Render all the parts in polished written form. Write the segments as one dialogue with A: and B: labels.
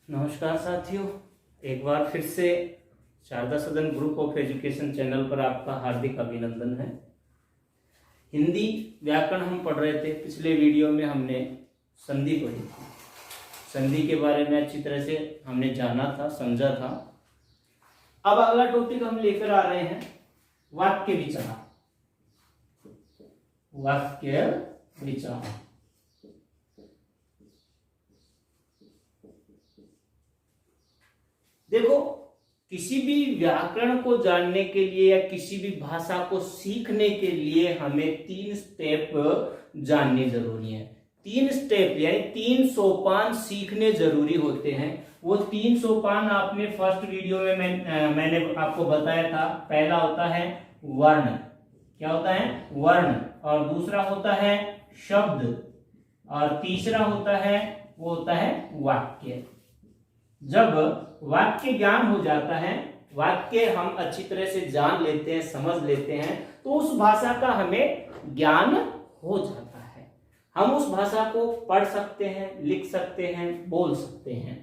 A: नमस्कार साथियों, एक बार फिर से शारदा सदन ग्रुप ऑफ एजुकेशन चैनल पर आपका हार्दिक अभिनंदन है। हिंदी व्याकरण हम पढ़ रहे थे। पिछले वीडियो में हमने संधि पढ़ी थी। संधि के बारे में अच्छी तरह से हमने जाना था, समझा था। अब अगला टॉपिक हम लेकर आ रहे हैं वाक्य विचार। वाक्य विचार देखो, किसी भी व्याकरण को जानने के लिए या किसी भी भाषा को सीखने के लिए हमें 3 स्टेप जानने जरूरी है। 3 स्टेप यानी 3 सोपान सीखने जरूरी होते हैं। वो 3 सोपान आपने फर्स्ट वीडियो में मैंने आपको बताया था। पहला होता है वर्ण। क्या होता है? वर्ण। और दूसरा होता है शब्द, और तीसरा होता है वो होता है वाक्य। जब वाक्य ज्ञान हो जाता है, वाक्य हम अच्छी तरह से जान लेते हैं, समझ लेते हैं, तो उस भाषा का हमें ज्ञान हो जाता है। हम उस भाषा को पढ़ सकते हैं, लिख सकते हैं, बोल सकते हैं।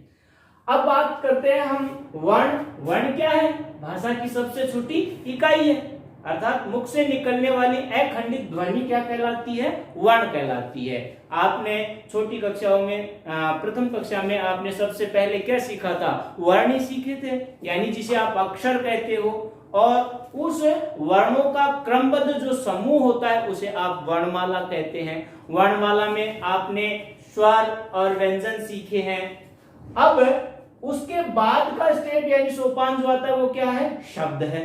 A: अब बात करते हैं हम वर्ण। वर्ण क्या है? भाषा की सबसे छोटी इकाई है, अर्थात मुख से निकलने वाली अखंडित ध्वनि क्या कहलाती है? वर्ण कहलाती है। आपने छोटी कक्षाओं में प्रथम कक्षा में आपने सबसे पहले क्या सीखा था? वर्ण ही सीखे थे, यानी जिसे आप अक्षर कहते हो। और उस वर्णों का क्रमबद्ध जो समूह होता है उसे आप वर्णमाला कहते हैं। वर्णमाला में आपने स्वर और व्यंजन सीखे हैं। अब उसके बाद का स्टेप यानी सोपान जो आता है वो क्या है? शब्द है।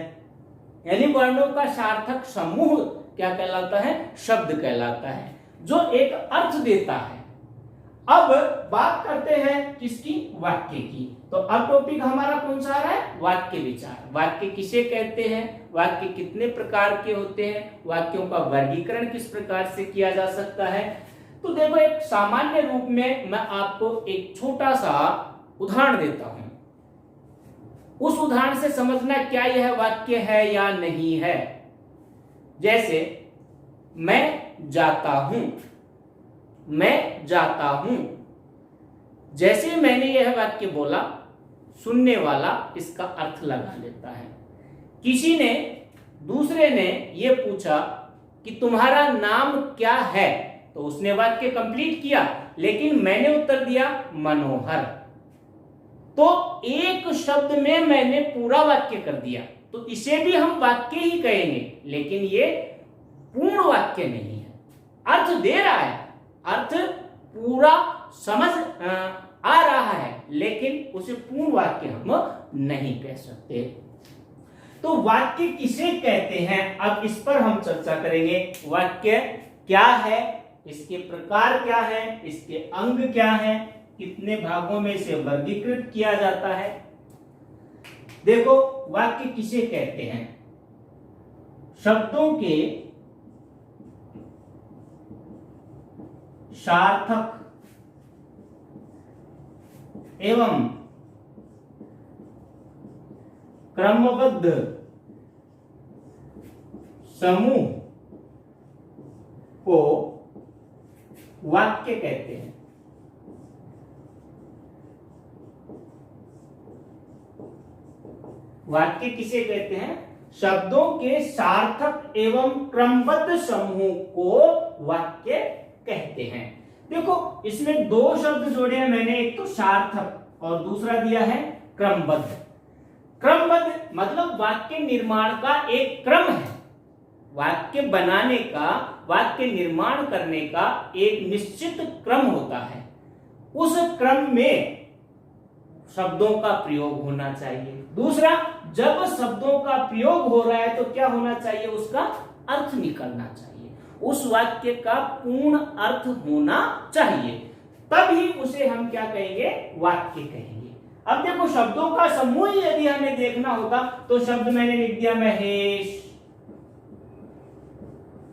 A: यानी वर्णों का सार्थक समूह क्या कहलाता है? शब्द कहलाता है, जो एक अर्थ देता है। अब बात करते हैं किसकी? वाक्य की। तो अब टॉपिक हमारा कौन सा आ रहा है? वाक्य विचार। वाक्य किसे कहते हैं? वाक्य कितने प्रकार के होते हैं? वाक्यों का वर्गीकरण किस प्रकार से किया जा सकता है? तो देखो, एक सामान्य रूप में मैं आपको एक छोटा सा उदाहरण देता हूं। उस उदाहरण से समझना क्या यह वाक्य है या नहीं है। जैसे मैं जाता हूं, मैं जाता हूं। जैसे मैंने यह वाक्य बोला, सुनने वाला इसका अर्थ लगा लेता है। किसी ने, दूसरे ने यह पूछा कि तुम्हारा नाम क्या है, तो उसने वाक्य कंप्लीट किया, लेकिन मैंने उत्तर दिया मनोहर। तो एक शब्द में मैंने पूरा वाक्य कर दिया, तो इसे भी हम वाक्य ही कहेंगे, लेकिन ये पूर्ण वाक्य नहीं है। अर्थ दे रहा है, अर्थ पूरा समझ आ रहा है, लेकिन उसे पूर्ण वाक्य हम नहीं कह सकते। तो वाक्य किसे कहते हैं, अब इस पर हम चर्चा करेंगे। वाक्य क्या है, इसके प्रकार क्या है, इसके अंग क्या है, कितने भागों में इसे वर्गीकृत किया जाता है। देखो, वाक्य किसे कहते हैं? शब्दों के सार्थक एवं क्रमबद्ध समूह को वाक्य कहते हैं। वाक्य किसे कहते हैं? शब्दों के सार्थक एवं क्रमबद्ध समूह को वाक्य कहते हैं। देखो, इसमें 2 शब्द जोड़े हैं मैंने, एक तो सार्थक और दूसरा दिया है क्रमबद्ध। क्रमबद्ध मतलब वाक्य निर्माण का एक क्रम है। वाक्य बनाने का, वाक्य निर्माण करने का एक निश्चित क्रम होता है। उस क्रम में शब्दों का प्रयोग होना चाहिए। दूसरा, जब शब्दों का प्रयोग हो रहा है तो क्या होना चाहिए? उसका अर्थ निकलना चाहिए, उस वाक्य का पूर्ण अर्थ होना चाहिए, तभी उसे हम क्या कहेंगे? वाक्य कहेंगे। अब देखो, शब्दों का समूह यदि हमें देखना होगा तो शब्द मैंने लिख दिया महेश,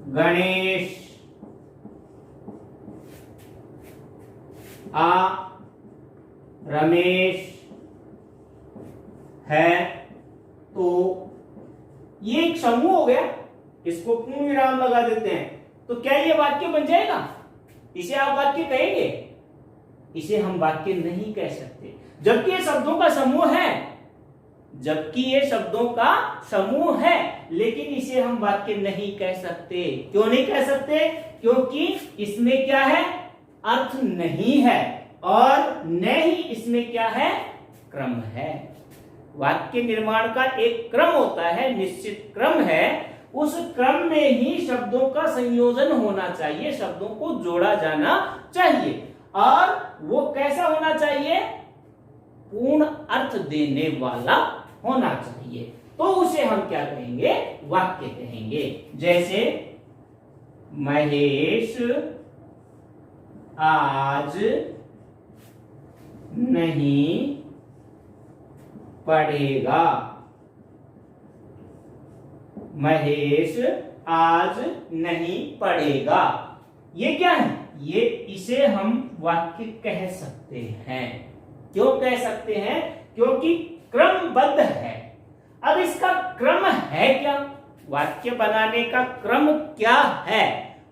A: गणेश, रमेश है। तो ये एक समूह हो गया, इसको पूर्ण विराम लगा देते हैं। तो क्या ये वाक्य बन जाएगा? इसे आप वाक्य कहेंगे? इसे हम वाक्य नहीं कह सकते। जबकि ये शब्दों का समूह है, जबकि ये शब्दों का समूह है, लेकिन इसे हम वाक्य नहीं कह सकते। क्यों नहीं कह सकते? क्योंकि इसमें क्या है, अर्थ नहीं है, और न ही इसमें क्या है, क्रम है। वाक्य निर्माण का एक क्रम होता है, निश्चित क्रम है, उस क्रम में ही शब्दों का संयोजन होना चाहिए, शब्दों को जोड़ा जाना चाहिए, और वो कैसा होना चाहिए, पूर्ण अर्थ देने वाला होना चाहिए। तो उसे हम क्या कहेंगे, वाक्य कहेंगे। जैसे महेश आज नहीं पढ़ेगा। महेश आज नहीं पढ़ेगा, ये क्या है, ये इसे हम वाक्य कह सकते हैं। क्यों कह सकते हैं? क्योंकि क्रमबद्ध है। अब इसका क्रम है क्या, वाक्य बनाने का क्रम क्या है?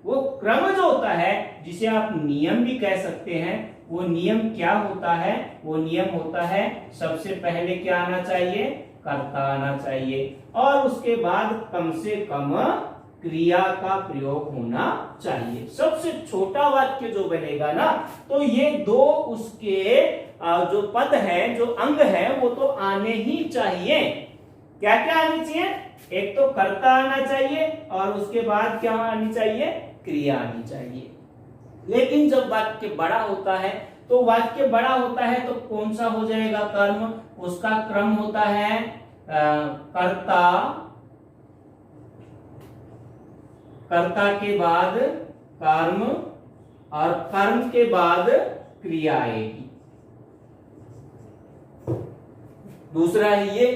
A: वो क्रम जो होता है, जिसे आप नियम भी कह सकते हैं, वो नियम क्या होता है? वो नियम होता है, सबसे पहले क्या आना चाहिए, कर्ता आना चाहिए, और उसके बाद कम से कम क्रिया का प्रयोग होना चाहिए। सबसे छोटा वाक्य जो बनेगा ना, तो ये दो उसके जो पद है, जो अंग है, वो तो आने ही चाहिए। क्या क्या आनी चाहिए? एक तो कर्ता आना चाहिए, और उसके बाद क्या आनी चाहिए, क्रिया आनी चाहिए। लेकिन जब वाक्य बड़ा होता है, तो वाक्य बड़ा होता है तो कौन सा हो जाएगा कर्म? उसका क्रम होता है कर्ता, कर्ता के बाद कर्म, और कर्म के बाद क्रिया आएगी। दूसरा है ये।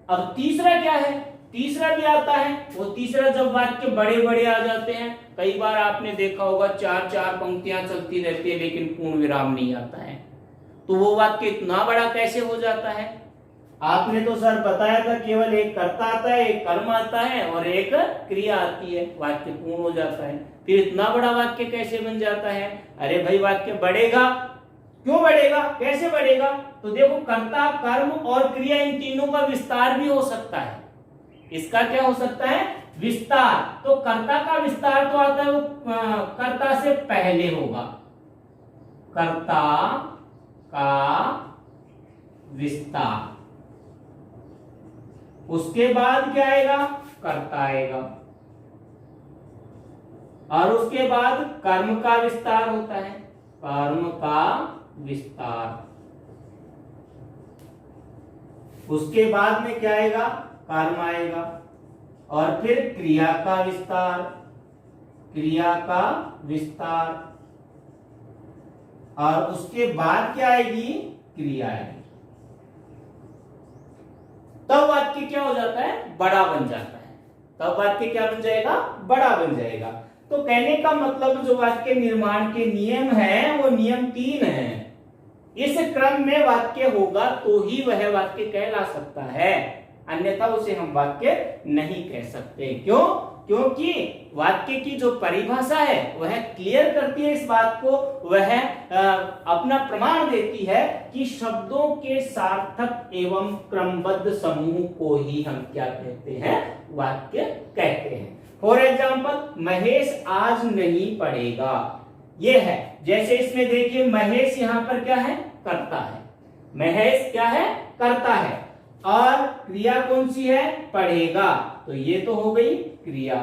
A: अब तीसरा क्या है? तीसरा भी आता है। वो तीसरा जब वाक्य बड़े बड़े आ जाते हैं, कई बार आपने देखा होगा 4-4 पंक्तियां चलती रहती है लेकिन पूर्ण विराम नहीं आता है, तो वो वाक्य इतना बड़ा कैसे हो जाता है? आपने तो सर बताया था केवल एक कर्ता आता है, एक कर्म आता है और एक क्रिया आती है, वाक्य पूर्ण हो जाता है। फिर इतना बड़ा वाक्य कैसे बन जाता है? अरे भाई वाक्य बढ़ेगा। क्यों बढ़ेगा, कैसे बढ़ेगा? तो देखो, कर्ता, कर्म और क्रिया, इन तीनों का विस्तार भी हो सकता है। इसका क्या हो सकता है? विस्तार। तो कर्ता का विस्तार तो आता है, वो कर्ता से पहले होगा। कर्ता का विस्तार, उसके बाद क्या आएगा? कर्ता आएगा, और उसके बाद कर्म का विस्तार होता है, कर्म का विस्तार। उसके बाद में क्या आएगा? कर्म आएगा, और फिर क्रिया का विस्तार, क्रिया का विस्तार, और उसके बाद क्या आएगी? क्रिया आएगी। तब वाक्य क्या हो जाता है? बड़ा बन जाता है। तब वाक्य क्या बन जाएगा? बड़ा बन जाएगा। तो कहने का मतलब जो वाक्य निर्माण के नियम है, वो नियम 3 हैं। इस क्रम में वाक्य होगा तो ही वह वाक्य कहला सकता है, अन्यथा उसे हम वाक्य नहीं कह सकते। क्यों? क्योंकि वाक्य की जो परिभाषा है वह क्लियर करती है इस बात को, वह अपना प्रमाण देती है कि शब्दों के सार्थक एवं क्रमबद्ध समूह को ही हम क्या कहते हैं? वाक्य कहते हैं। फॉर एग्जाम्पल, महेश आज नहीं पढ़ेगा, ये है। जैसे इसमें देखिए, महेश यहां पर क्या है? कर्ता है। महेश क्या है? कर्ता है, और क्रिया कौन सी है? पढ़ेगा। तो ये तो हो गई क्रिया,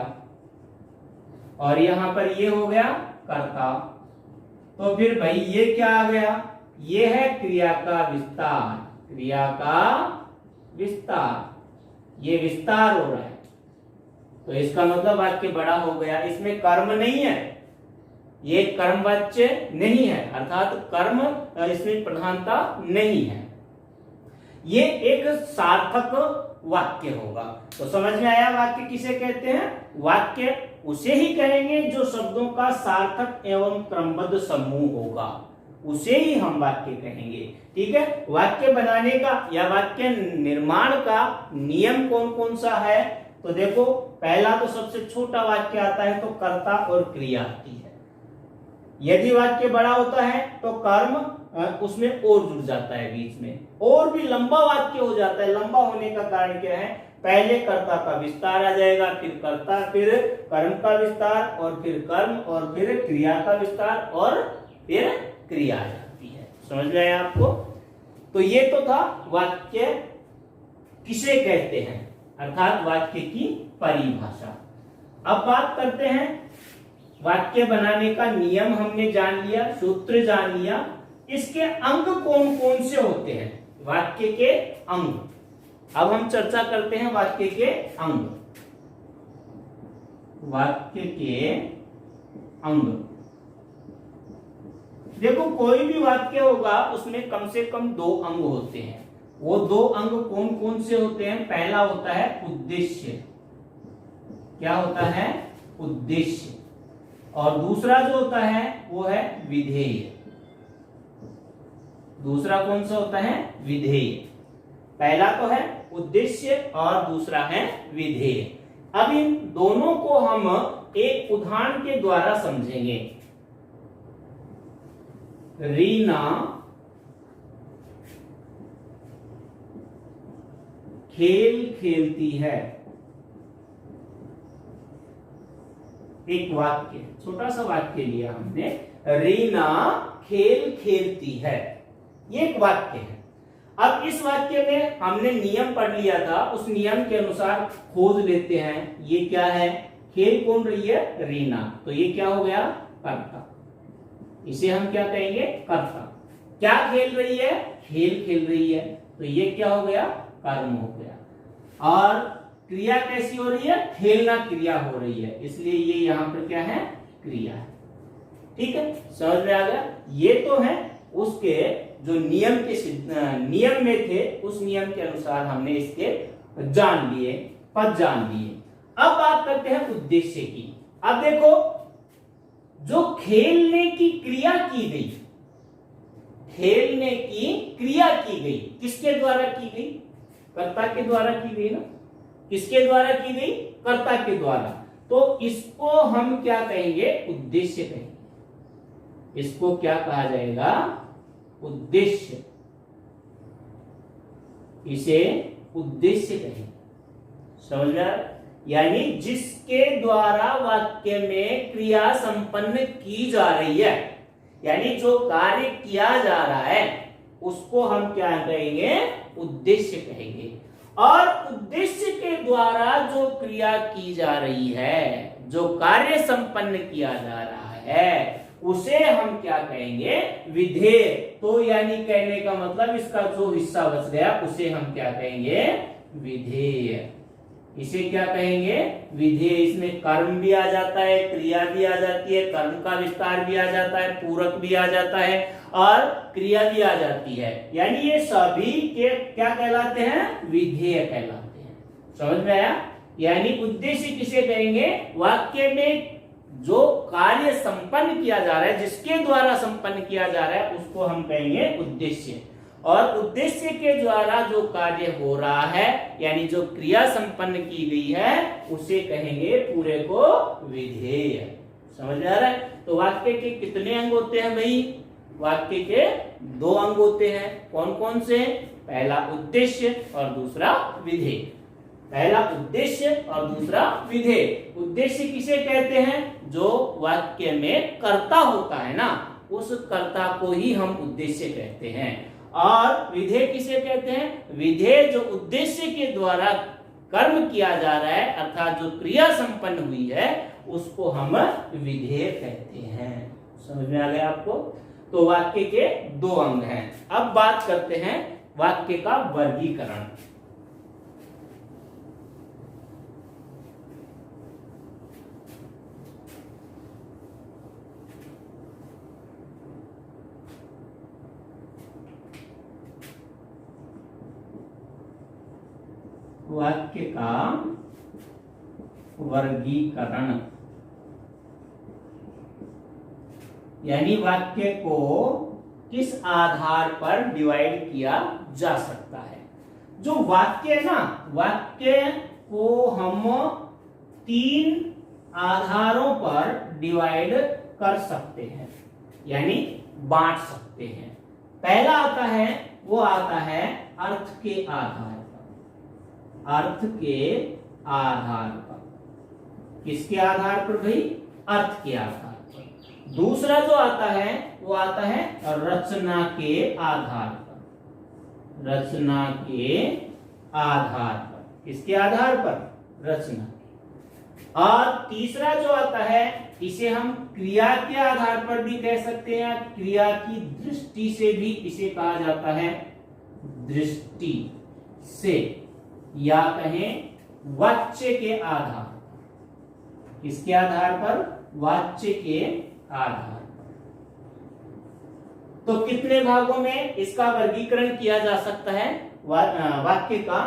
A: और यहां पर ये हो गया कर्ता। तो फिर भाई ये क्या आ गया? ये है क्रिया का विस्तार, क्रिया का विस्तार, ये विस्तार हो रहा है। तो इसका मतलब वाक्य बड़ा हो गया। इसमें कर्म नहीं है, ये कर्मवाच्य नहीं है, अर्थात कर्म इसमें प्रधानता नहीं है। ये एक सार्थक वाक्य होगा। तो समझ में आया वाक्य किसे कहते हैं? वाक्य उसे ही कहेंगे जो शब्दों का सार्थक एवं क्रमबद्ध समूह होगा, उसे ही हम वाक्य कहेंगे। ठीक है। वाक्य बनाने का या वाक्य निर्माण का नियम कौन कौन सा है? तो देखो, पहला तो सबसे छोटा वाक्य आता है तो कर्ता और क्रिया आती है। यदि वाक्य बड़ा होता है तो कर्म उसमें और जुड़ जाता है बीच में, और भी लंबा वाक्य हो जाता है। लंबा होने का कारण क्या है, पहले कर्ता का विस्तार आ जाएगा, फिर कर्ता, फिर कर्म का विस्तार, और फिर कर्म, और फिर क्रिया का विस्तार, और फिर क्रिया आ जाती है। समझ में आया आपको? तो ये तो था वाक्य किसे कहते हैं, अर्थात वाक्य की परिभाषा। अब बात करते हैं वाक्य बनाने का नियम हमने जान लिया, सूत्र जान लिया। इसके अंग कौन कौन से होते हैं, वाक्य के अंग। अब हम चर्चा करते हैं वाक्य के अंग। वाक्य के अंग, देखो कोई भी वाक्य होगा उसमें कम से कम 2 अंग होते हैं। वो 2 अंग कौन कौन से होते हैं? पहला होता है उद्देश्य। क्या होता है? उद्देश्य। और दूसरा जो होता है वो है विधेय। दूसरा कौन सा होता है? विधेय। पहला तो है उद्देश्य और दूसरा है विधेय। अब इन दोनों को हम एक उदाहरण के द्वारा समझेंगे। रीना खेल खेलती है। एक वाक्य, छोटा सा वाक्य लिया हमने, रीना खेल खेलती है। ये एक वाक्य है। अब इस वाक्य में हमने नियम पढ़ लिया था, उस नियम के अनुसार खोज लेते हैं। ये क्या है? खेल कौन रही है? रीना। तो ये क्या हो गया? कर्ता। इसे हम क्या कहेंगे? कर्ता। क्या खेल रही है? खेल खेल रही है। तो ये क्या हो गया? कर्म हो गया। और क्रिया कैसी हो रही है? खेलना क्रिया हो रही है, इसलिए ये यहां पर क्या है? क्रिया है। ठीक है, समझ में आ गया? ये तो है उसके जो नियम में थे, उस नियम के अनुसार हमने इसके जान लिए, पद जान लिए। अब बात करते हैं उद्देश्य की। अब देखो, जो खेलने की क्रिया की गई, खेलने की क्रिया की गई, किसके द्वारा की गई? कर्ता के द्वारा की गई ना। किसके द्वारा की गई? कर्ता के द्वारा। तो इसको हम क्या कहेंगे? उद्देश्य कहेंगे। इसको क्या कहा जाएगा? उद्देश्य। इसे उद्देश्य कहेंगे। समझ में आ रहा? यानी जिसके द्वारा वाक्य में क्रिया संपन्न की जा रही है, यानी जो कार्य किया जा रहा है, उसको हम क्या कहेंगे? उद्देश्य कहेंगे। और उद्देश्य के द्वारा जो क्रिया की जा रही है, जो कार्य संपन्न किया जा रहा है, उसे हम क्या कहेंगे? विधेय। तो यानी कहने का मतलब इसका जो हिस्सा बच गया उसे हम क्या कहेंगे? विधेय। इसे क्या कहेंगे? विधेय। इसमें कर्म भी आ जाता है, क्रिया भी आ जाती है, कर्म का विस्तार भी आ जाता है, पूरक भी आ जाता है, और क्रिया भी आ जाती है। यानी ये सभी के क्या कहलाते हैं? विधेय कहलाते हैं। समझ में आया? यानी उद्देश्य किसे कहेंगे? वाक्य में जो कार्य संपन्न किया जा रहा है, जिसके द्वारा संपन्न किया जा रहा है, उसको हम कहेंगे उद्देश्य। और उद्देश्य के द्वारा जो कार्य हो रहा है, यानी जो क्रिया संपन्न की गई है, उसे कहेंगे पूरे को विधेय। समझ में आ रहा है? तो वाक्य के कितने अंग होते हैं भाई? वाक्य के 2 अंग होते हैं। कौन कौन से? पहला उद्देश्य और दूसरा विधेय। पहला उद्देश्य और दूसरा विधेय। उद्देश्य किसे कहते हैं? जो वाक्य में कर्ता होता है ना, उस कर्ता को ही हम उद्देश्य कहते हैं। और विधेय किसे कहते हैं? विधेय जो उद्देश्य के द्वारा कर्म किया जा रहा है, अर्थात जो क्रिया संपन्न हुई है, उसको हम विधेय कहते हैं। समझ में आ गया आपको? तो वाक्य के 2 अंग हैं। अब बात करते हैं वाक्य का वर्गीकरण। वाक्य का वर्गीकरण, यानी वाक्य को किस आधार पर डिवाइड किया जा सकता है। जो वाक्य है ना, वाक्य को हम 3 आधारों पर डिवाइड कर सकते हैं, यानी बांट सकते हैं। पहला आता है, वो आता है अर्थ के आधार पर। अर्थ के आधार पर, किसके आधार पर भाई? अर्थ के आधार पर। दूसरा जो आता है वो आता है रचना के आधार पर। रचना के आधार पर, किसके आधार पर? रचना के। और तीसरा जो आता है, इसे हम क्रिया के आधार पर भी कह सकते हैं, क्रिया की दृष्टि से भी इसे कहा जाता है, दृष्टि से, या कहें वाच्य के आधार। किसके आधार पर? वाच्य के आधार पर। तो कितने भागों में इसका वर्गीकरण किया जा सकता है? वाक्य का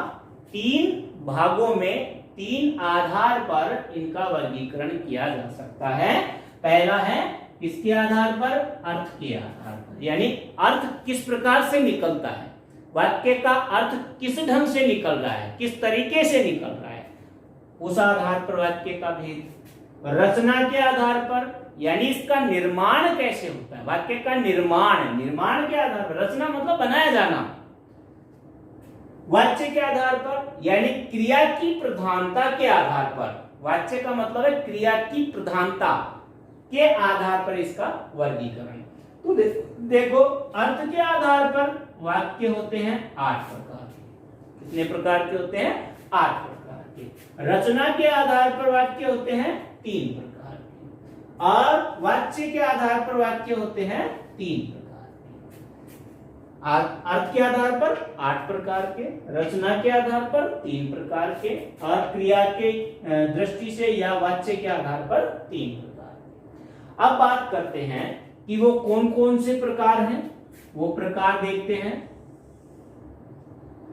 A: 3 भागों में, 3 आधार पर इनका वर्गीकरण किया जा सकता है। पहला है किसके आधार पर? अर्थ के आधार पर, यानी अर्थ किस प्रकार से निकलता है, वाक्य का अर्थ किस ढंग से निकल रहा है, किस तरीके से निकल रहा है, उस आधार पर वाक्य का भेद। रचना के आधार पर, यानी इसका निर्माण कैसे होता है, वाक्य का निर्माण, निर्माण के आधार पर। रचना मतलब बनाया जाना। वाच्य के आधार पर, यानी क्रिया की प्रधानता के आधार पर। वाच्य का मतलब है क्रिया की प्रधानता के आधार पर इसका वर्गीकरण। तो देखो, अर्थ के आधार पर वाक्य होते हैं 8 प्रकार के। कितने प्रकार के होते हैं? 8 प्रकार के। रचना के आधार पर वाक्य होते हैं 3 प्रकार के, और वाच्य के आधार पर वाक्य होते हैं 3 प्रकार के। अर्थ के आधार पर 8 प्रकार के, रचना के आधार पर 3 प्रकार के, और क्रिया के दृष्टि से या वाच्य के आधार पर 3 प्रकार के। अब बात करते हैं कि वो कौन कौन से प्रकार हैं। वो प्रकार देखते हैं।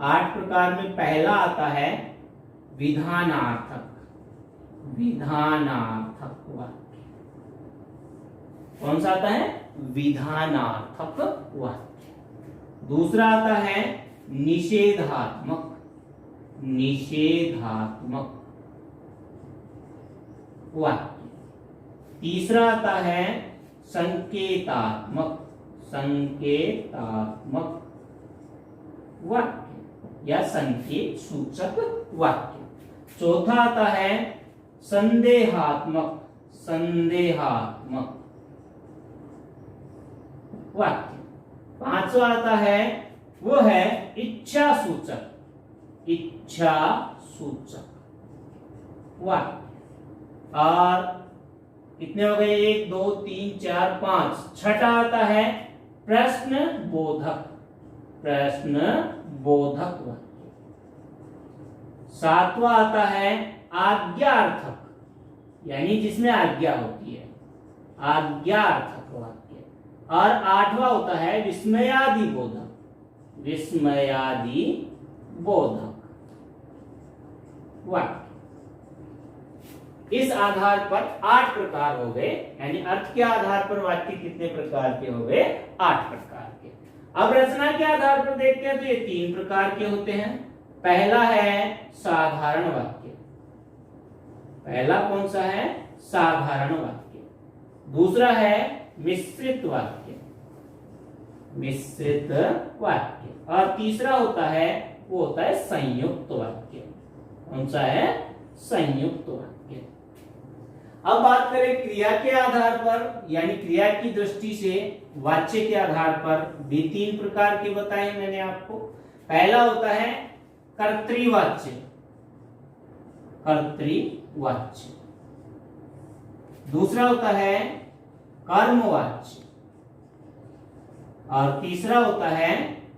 A: 8 प्रकार में पहला आता है विधानार्थक। विधानार्थक वाक्य कौन सा आता है? विधानार्थक वाक्य। दूसरा आता है निषेधात्मक। निषेधात्मक वाक्य। तीसरा आता है संकेतात्मक। संकेतात्मक वाक्य या संकेत सूचक वाक्य। चौथा आता है संदेहात्मक। संदेहात्मक वाक्य। पांचवा आता है, वो है इच्छा सूचक। इच्छा सूचक वाक्य। और कितने हो गए? 1 2 3 4 5। छठा आता है प्रश्न बोधक। प्रश्न बोधक वाक्य। 7वां आता है आज्ञार्थक, यानी जिसमें आज्ञा होती है, आज्ञार्थक वाक्य। और 8वां होता है विस्मयादि बोधक। विस्मयादि बोधक वाक्य। इस आधार पर 8 प्रकार हो गए, यानी अर्थ के आधार पर वाक्य कितने प्रकार के हो गए? 8 प्रकार के। अब रचना के आधार पर देखते हैं तो ये 3 प्रकार के होते हैं। पहला है साधारण वाक्य। पहला कौन सा है? साधारण वाक्य। दूसरा है मिश्रित वाक्य। मिश्रित वाक्य। और तीसरा होता है, वो होता है संयुक्त वाक्य। कौन सा है? संयुक्त वाक्य। अब बात करें क्रिया के आधार पर, यानी क्रिया की दृष्टि से वाच्य के आधार पर भी 3 प्रकार के बताए मैंने आपको। पहला होता है कर्तृवाच्य। कर्तृवाच्य। दूसरा होता है कर्मवाच्य, और तीसरा होता है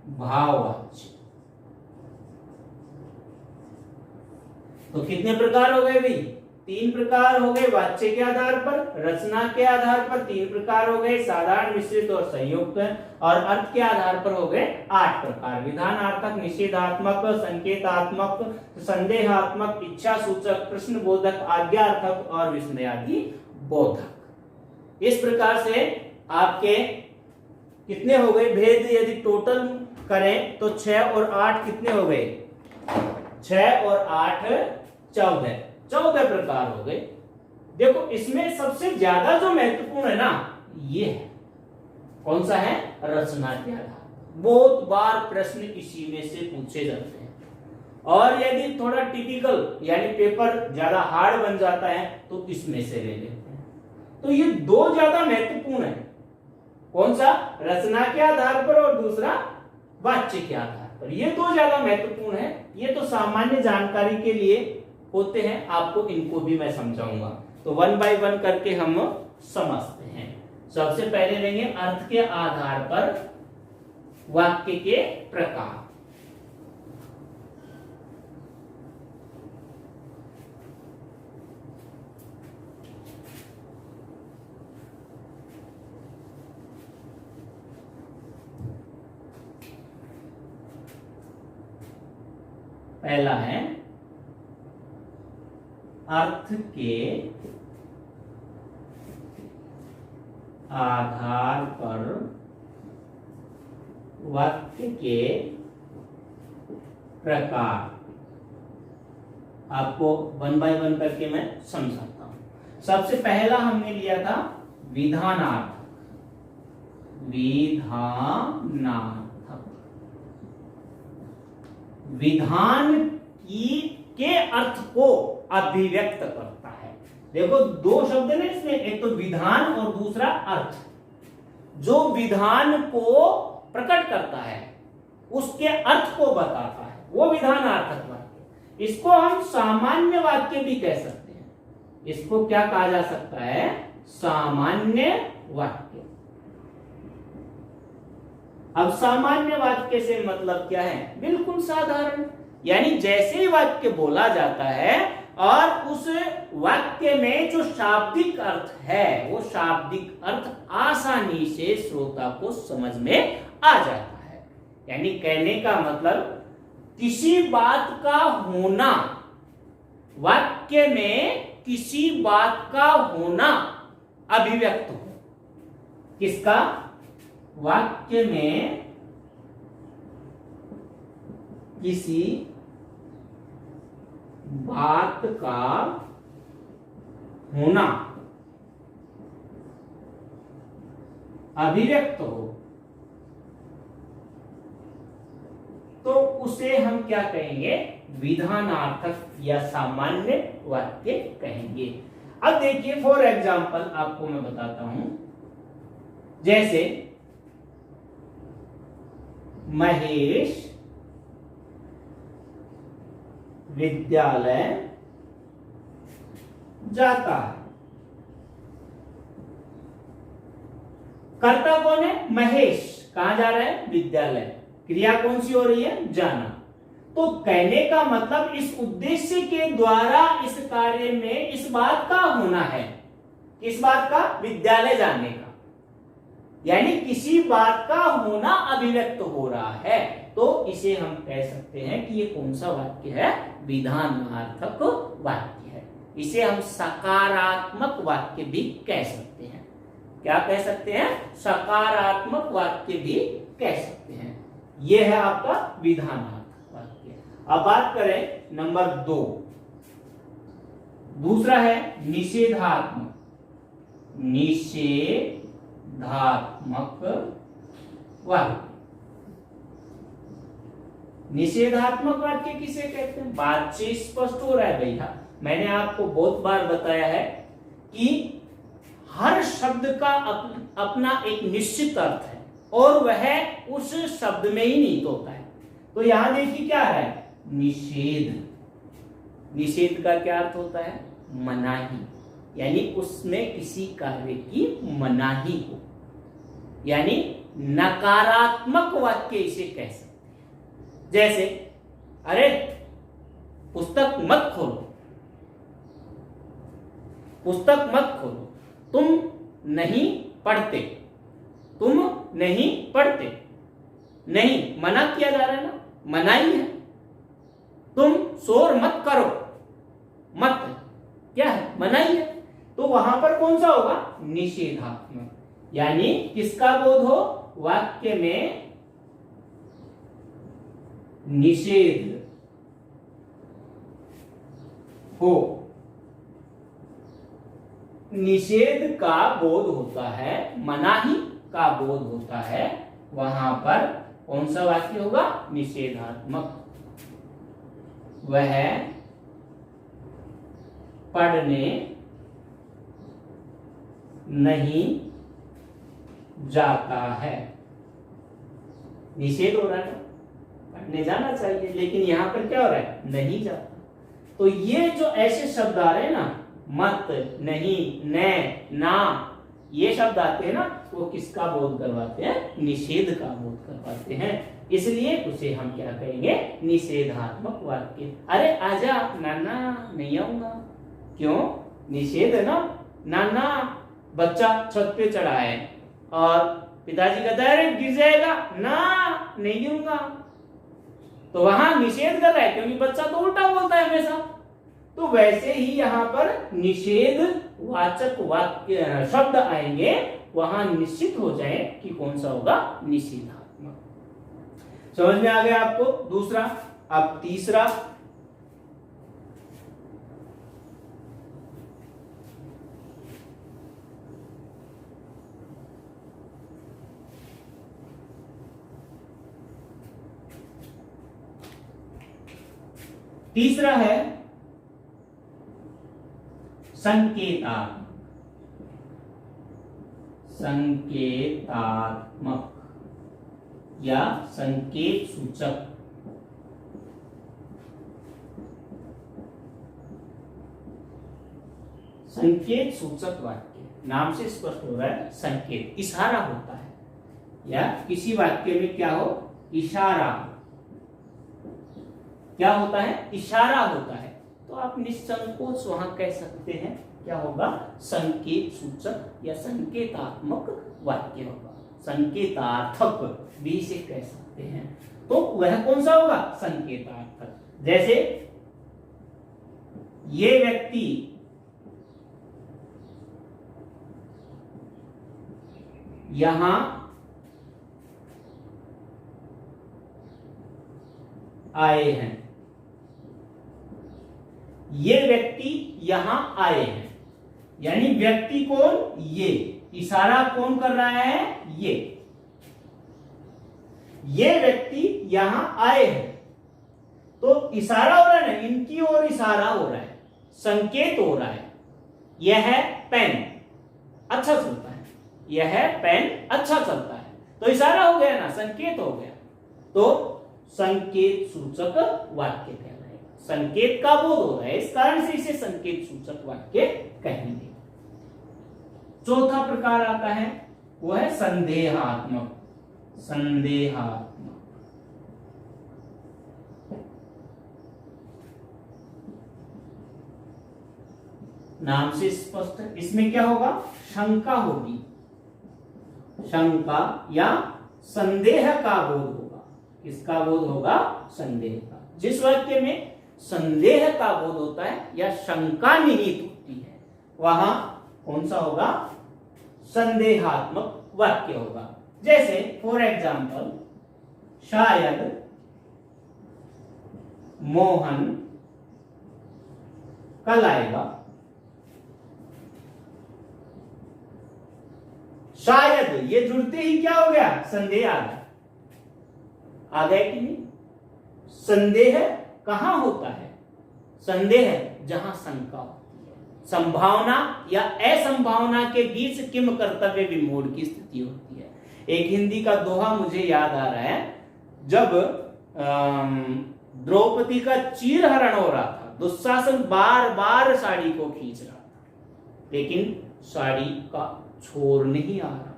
A: भाववाच्य। तो कितने प्रकार हो गए भाई? 3 प्रकार हो गए वाच्य के आधार पर। रचना के आधार पर 3 प्रकार हो गए, साधारण, मिश्रित और संयुक्त। और अर्थ के आधार पर हो गए 8 प्रकार। विधानार्थक, निषेधात्मक, संकेतात्मक, संदेहात्मक, इच्छा सूचक, प्रश्न बोधक, आज्ञार्थक और विस्मयादि बोधक। इस प्रकार से आपके कितने हो गए भेद? यदि टोटल करें तो 6 और 8 कितने हो गए? 6 और 8 14 प्रकार हो गए। देखो, इसमें सबसे ज्यादा जो महत्वपूर्ण है ना, ये है कौन सा है? रचना के आधार बहुत बार प्रश्न इसी में से पूछे जाते हैं। और यदि थोड़ा टिपिकल यानी पेपर ज्यादा हार्ड बन जाता है तो इसमें से ले लेते हैं। तो ये दो ज्यादा महत्वपूर्ण है। कौन सा? रचना के आधार पर और दूसरा वाच्य के आधार पर। ये दो ज्यादा महत्वपूर्ण है। ये तो सामान्य जानकारी के लिए होते हैं, आपको इनको भी मैं समझाऊंगा। तो 1 बाय 1 करके हम समझते हैं। सबसे पहले लेंगे अर्थ के आधार पर वाक्य के प्रकार। पहला है अर्थ के आधार पर वाक्य के प्रकार। आपको 1 बाय 1 करके मैं समझाता हूं। सबसे पहला हमने लिया था विधानार्थक। विधान के अर्थ को अभिव्यक्त करता है। देखो दो शब्द ने इसमें, एक तो विधान और दूसरा अर्थ। जो विधान को प्रकट करता है, उसके अर्थ को बताता है, वो विधानार्थक वाक्य। इसको हम सामान्य वाक्य भी कह सकते हैं। इसको क्या कहा जा सकता है? सामान्य वाक्य। अब सामान्य वाक्य से मतलब क्या है? बिल्कुल साधारण, यानी जैसे ही वाक्य बोला जाता है और उस वाक्य में जो शाब्दिक अर्थ है, वो शाब्दिक अर्थ आसानी से श्रोता को समझ में आ जाता है। यानी कहने का मतलब किसी बात का होना, वाक्य में किसी बात का होना अभिव्यक्त हो। किसका? वाक्य में किसी बात का होना अभिव्यक्त हो, तो उसे हम क्या कहेंगे? विधानार्थक या सामान्य वाक्य कहेंगे। अब देखिए फॉर एग्जाम्पल आपको मैं बताता हूं। जैसे महेश विद्यालय जाता है। कर्ता कौन है? महेश। कहां जा रहा है? विद्यालय। क्रिया कौन सी हो रही है? जाना। तो कहने का मतलब इस उद्देश्य के द्वारा इस कार्य में इस बात का होना है। किस बात का? विद्यालय जाने का। यानी किसी बात का होना अभिव्यक्त हो रहा है, तो इसे हम कह सकते हैं कि ये कौन सा वाक्य है? विधानार्थक वाक्य है। इसे हम सकारात्मक वाक्य भी कह सकते हैं। क्या कह सकते हैं? सकारात्मक वाक्य भी कह सकते हैं। यह है आपका विधानार्थक वाक्य। अब बात करें नंबर 2। दूसरा है निषेधात्मक। निषेधात्मक वाक्य। निषेधात्मक वाक्य किसे कहते हैं? बात से स्पष्ट हो रहा है भैया। मैंने आपको बहुत बार बताया है कि हर शब्द का अपना एक निश्चित अर्थ है और वह उस शब्द में ही निहित होता है। तो यहां देखिए क्या है? निषेध। निषेध का क्या अर्थ होता है? मनाही। यानी उसमें किसी कार्य की मनाही हो, यानी नकारात्मक वाक्य इसे कह सकते हैं। जैसे अरे पुस्तक मत खोलो, पुस्तक मत खोलो, तुम नहीं पढ़ते, तुम नहीं पढ़ते। नहीं मना किया जा रहा है ना, मनाही है। तुम शोर मत करो, मत क्या है? मनाही है। तो वहां पर कौन सा होगा? निषेधात्मक। यानी किसका बोध हो? वाक्य में निषेध हो, निषेध का बोध होता है, मनाही का बोध होता है वहां पर, कौन सा वाक्य होगा? निषेधात्मक। वह पढ़ने नहीं जाता है। निषेध हो रहा है, पढ़ने जाना चाहिए, लेकिन यहां पर क्या हो रहा है? नहीं जाता। तो ये जो ऐसे शब्द आ रहे हैं ना, मत, नहीं, न, ना, ये शब्द आते हैं ना, वो किसका बोध करवाते हैं? निषेध का बोध करवाते हैं। इसलिए उसे हम क्या कहेंगे? निषेधात्मक वाक्य। अरे आजा नाना, नहीं आऊंगा। क्यों? निषेध है ना। नाना, बच्चा छत पे चढ़ा है और पिताजी कहता है अरे गिर जाएगा, ना नहीं गिरूंगा। तो वहां निषेध कर रहा है, क्योंकि बच्चा तो उल्टा बोलता है हमेशा। तो वैसे ही यहां पर निषेध वाचक वाक्य शब्द आएंगे, वहां निश्चित हो जाए कि कौन सा होगा? निषेधात्मक। समझ में आ गया आपको? दूसरा। अब तीसरा, तीसरा है संकेतात्मक। संकेतात्मक या संकेत सूचक। संकेत सूचक वाक्य, नाम से स्पष्ट हो रहा है, संकेत, इशारा होता है, या किसी वाक्य में क्या हो? इशारा। क्या होता है? इशारा होता है। तो आप निसंकोच वहां कह सकते हैं, क्या होगा? संकेत सूचक या संकेतात्मक वाक्य होगा। संकेतार्थक भी से कह सकते हैं। तो वह कौन सा होगा? संकेतार्थक। जैसे ये व्यक्ति यहां आए हैं। ये व्यक्ति यहां आए हैं, यानी व्यक्ति कौन? ये। इशारा कौन कर रहा है? ये व्यक्ति यहां आए हैं। तो इशारा हो रहा है ना, इनकी ओर इशारा हो रहा है, संकेत हो रहा है। यह पेन अच्छा चलता है, यह पेन अच्छा चलता है। तो इशारा हो गया ना, संकेत हो गया। तो संकेत सूचक वाक्य कहलाएगा। संकेत का बोध हो रहा है, इस कारण से इसे संकेत सूचक वाक्य कहेंगे। चौथा प्रकार आता है, वो है संदेहात्मक। संदेहात्मक नाम से स्पष्ट है। इसमें क्या होगा? शंका होगी, शंका या संदेह का बोध होगा। किसका बोध होगा? संदेह का। जिस वाक्य में संदेह का बोध होता है या शंका निहित होती है, वहां कौन सा होगा? संदेहात्मक वाक्य होगा। जैसे फॉर एग्जाम्पल, शायद मोहन कल आएगा। शायद ये जुड़ते ही क्या हो गया? संदेह आ गया। आ गया कि नहीं? संदेह कहां होता है? संदेह जहां शंका होती है, संभावना या असंभावना के बीच किम कर्तव्य विमूढ़ की स्थिति होती है। एक हिंदी का दोहा मुझे याद आ रहा है, जब द्रौपदी का चीरहरण हो रहा था, दुशासन बार बार साड़ी को खींच रहा था, लेकिन साड़ी का छोर नहीं आ रहा।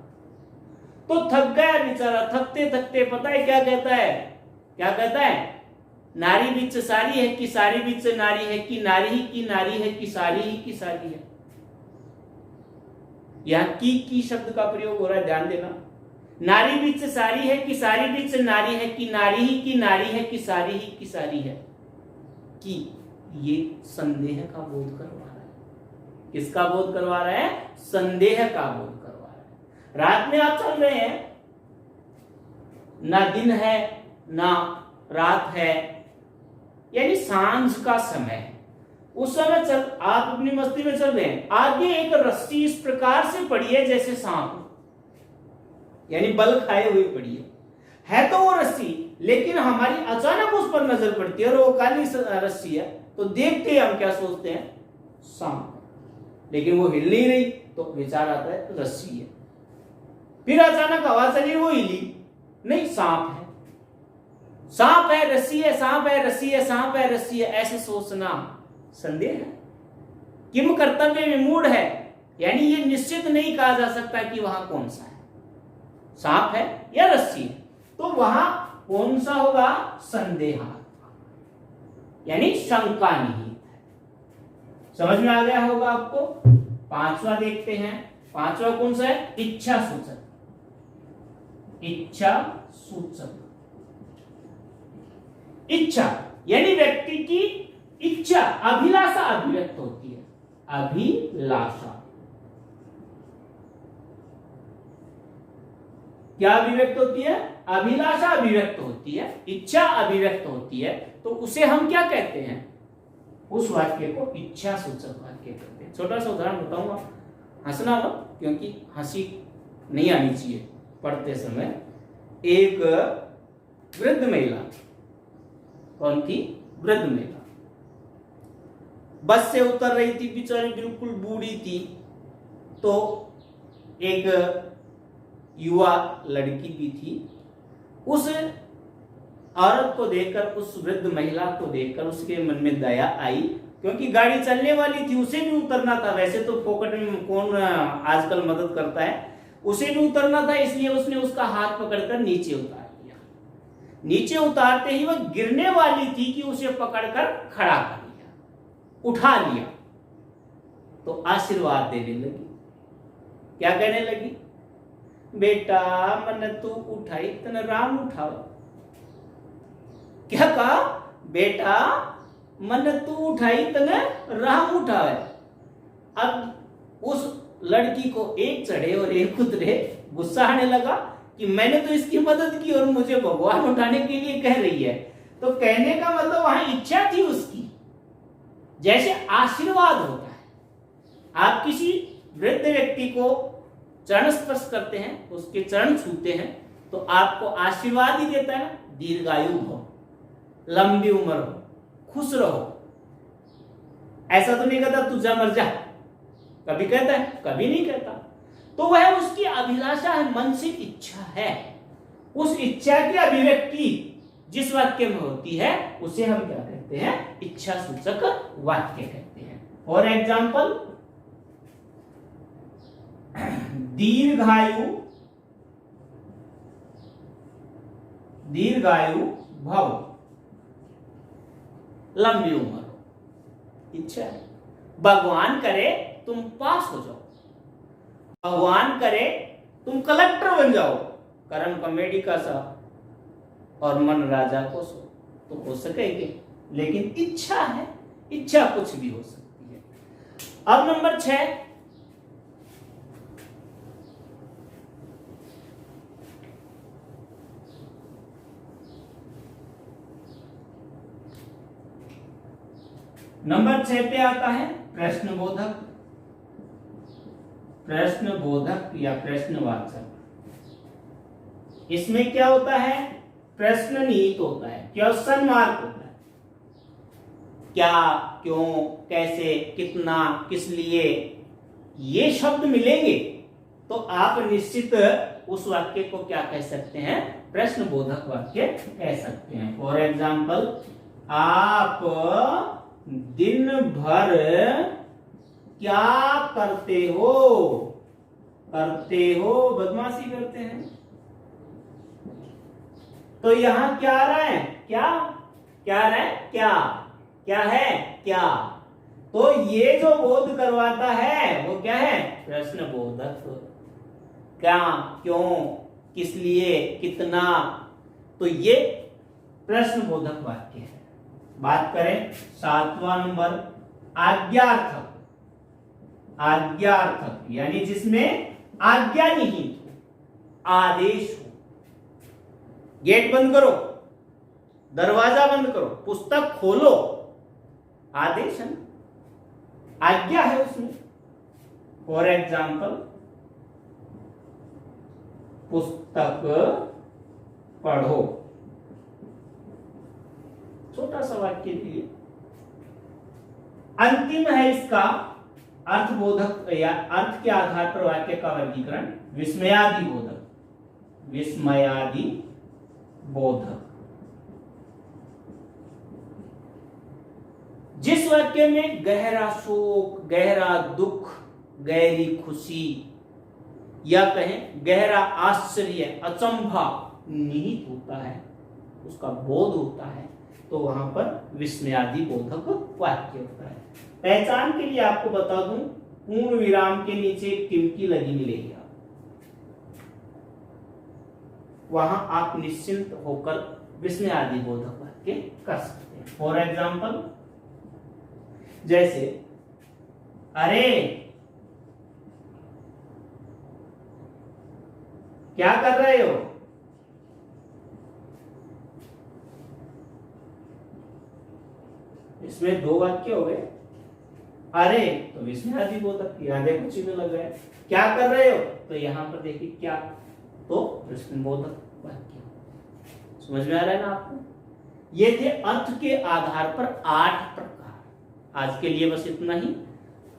A: तो थक गया बेचारा। थकते थकते पता है क्या कहता है? क्या कहता है? नारी बीच सारी है कि सारी बीच नारी है, कि नारी ही की नारी है, कि सारी ही की सारी है। यहां की शब्द का प्रयोग हो रहा है, ध्यान देना। नारी बीच सारी है कि सारी बीच नारी है, कि नारी ही की नारी है, कि सारी ही की सारी है। कि ये संदेह का बोध करवा रहा है। किसका बोध करवा रहा है? संदेह का बोध करवा रहा है। रात में आप चल रहे हैं, ना दिन है ना रात है, यानी सांझ का समय है। उस समय चल आप अपनी मस्ती में चल रहे हैं, आगे एक रस्सी इस प्रकार से पड़ी है जैसे सांप, यानी बल खाए हुए पड़ी है। है तो वो रस्सी, लेकिन हमारी अचानक उस पर नजर पड़ती है और वो काली रस्सी है, तो देखते ही हम क्या सोचते हैं, सांप। लेकिन वो हिल नहीं रही तो विचार आता है रस्सी है। फिर अचानक हवा चली, वो हिली नहीं, सांप है, सांप है रस्सी है, सांप है रस्सी है, सांप है रस्सी है, ऐसे सोचना संदेह है। किम कर्तव्य विमूढ़ है, यानी ये निश्चित नहीं कहा जा सकता कि वहां कौन सा है, सांप है या रस्सी है। तो वहां कौन सा होगा, संदेहात्मक, यानी शंका निहित है। समझ में आ गया होगा आपको। पांचवा देखते हैं, पांचवा कौन सा है, इच्छा सूचक। इच्छा सूचक, इच्छा यानी व्यक्ति की इच्छा, अभिलाषा अभिव्यक्त होती है, अभिलाषा। क्या अभिव्यक्त होती है, अभिलाषा अभिव्यक्त होती है, इच्छा अभिव्यक्त होती है, तो उसे हम क्या कहते हैं, उस वाक्य को इच्छा सूचक वाक्य कहते हैं। छोटा सा उदाहरण बताऊंगा, हंसना मत, क्योंकि हंसी नहीं आनी चाहिए पढ़ते समय। एक वृद्ध महिला, कौन थी, वृद्ध महिला, बस से उतर रही थी, बेचारी बिल्कुल बूढ़ी थी। तो एक युवा लड़की भी थी, उस औरत को देखकर, उस वृद्ध महिला को देखकर उसके मन में दया आई, क्योंकि गाड़ी चलने वाली थी, उसे भी उतरना था। वैसे तो फोकट में कौन आजकल मदद करता है, उसे भी उतरना था, इसलिए उसने उसका हाथ पकड़कर नीचे उतार दिया। नीचे उतारते ही वह गिरने वाली थी कि उसे पकड़कर खड़ा कर लिया, उठा लिया। तो आशीर्वाद देने लगी, क्या कहने लगी, बेटा मन तू उठाई तन राम उठाओ। क्या कहा, बेटा मन तू उठाई तन राम उठावे। अब उस लड़की को एक चढ़े और एक उतरे, गुस्सा आने लगा कि मैंने तो इसकी मदद की और मुझे भगवान उठाने के लिए कह रही है। तो कहने का मतलब वहां इच्छा थी उसकी, जैसे आशीर्वाद होता है। आप किसी वृद्ध व्यक्ति को चरण स्पर्श करते हैं, उसके चरण छूते हैं, तो आपको आशीर्वाद ही देता है, दीर्घायु हो, लंबी उम्र हो, खुश रहो। ऐसा तो नहीं कहता तू जा मर जा, कभी कहता है, कभी नहीं कहता। तो वह उसकी अभिलाषा है, मानसिक इच्छा है। उस इच्छा की अभिव्यक्ति जिस वाक्य में होती है उसे हम क्या कहते हैं, इच्छा सूचक वाक्य कहते हैं। फॉर एग्जाम्पल, दीर्घायु, दीर्घायु भव, लंबी उम्र हो, इच्छा है। भगवान करे तुम पास हो जाओ, भगवान करे तुम कलेक्टर बन जाओ, कर्म कॉमेडी का सा और मन राजा को सो, तो हो सकेंगे, लेकिन इच्छा है, इच्छा कुछ भी हो सकती है। अब नंबर 6, नंबर 6 पे आता है प्रश्नबोधक, प्रश्नबोधक या प्रश्नवाचक। इसमें क्या होता है, प्रश्न निहित होता है, क्वेश्चन मार्क होता है। क्या, क्यों, कैसे, कितना, किस लिए, ये शब्द मिलेंगे तो आप निश्चित उस वाक्य को क्या कह सकते हैं, प्रश्नबोधक वाक्य कह सकते हैं। फॉर एग्जाम्पल, आप दिन भर क्या करते हो, करते हो, बदमाशी करते हैं। तो यहां क्या आ रहा है, क्या, क्या आ रहा है, क्या, क्या है, क्या। तो ये जो बोध करवाता है वो क्या है, प्रश्नबोधक। क्या, क्यों, किस लिए, कितना, तो ये प्रश्नबोधक वाक्य है। बात करें 7वां नंबर, आज्ञार्थक। आज्ञार्थक यानी जिसमें आज्ञा निहित हो, आदेश हो। गेट बंद करो, दरवाजा बंद करो, पुस्तक खोलो, आदेश है, आज्ञा है उसमें। फॉर एग्जाम्पल, पुस्तक पढ़ो। छोटा सा वाक्य लिए। अंतिम है इसका अर्थबोधक या अर्थ के आधार पर वाक्य का वर्गीकरण विस्मयादि बोधक। विस्मयादि बोधक। जिस वाक्य में गहरा शोक, गहरा दुख, गहरी खुशी या कहें गहरा आश्चर्य, अचंभा निहित होता है, उसका बोध होता है, तो वहां पर विस्मयादि बोधक वाक्य होता है। पहचान के लिए आपको बता दूं, पूर्ण विराम के नीचे एक टिमकी लगी मिलेगी, वहां आप निश्चिंत होकर विस्मयादि बोधक वाक्य कर सकते हैं। फॉर एग्जाम्पल, जैसे अरे क्या कर रहे हो, इसमें दो वाक्य हो गए। अरे तो विस्मयादि बोधक, यहां देखो चिन्ह लग गया। क्या कर रहे हो, तो यहां पर देखिए क्या, तो विस्मयबोधक वाक्य। समझ में आ रहा है ना आपको? ये थे अर्थ के आधार पर 8 प्रकार। आज के लिए बस इतना ही।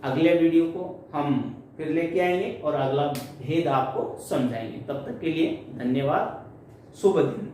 A: अगले वीडियो को हम फिर लेके आएंगे और अगला भेद आपको समझाएंगे। तब तक के लिए धन्यवाद। शुभ दिन।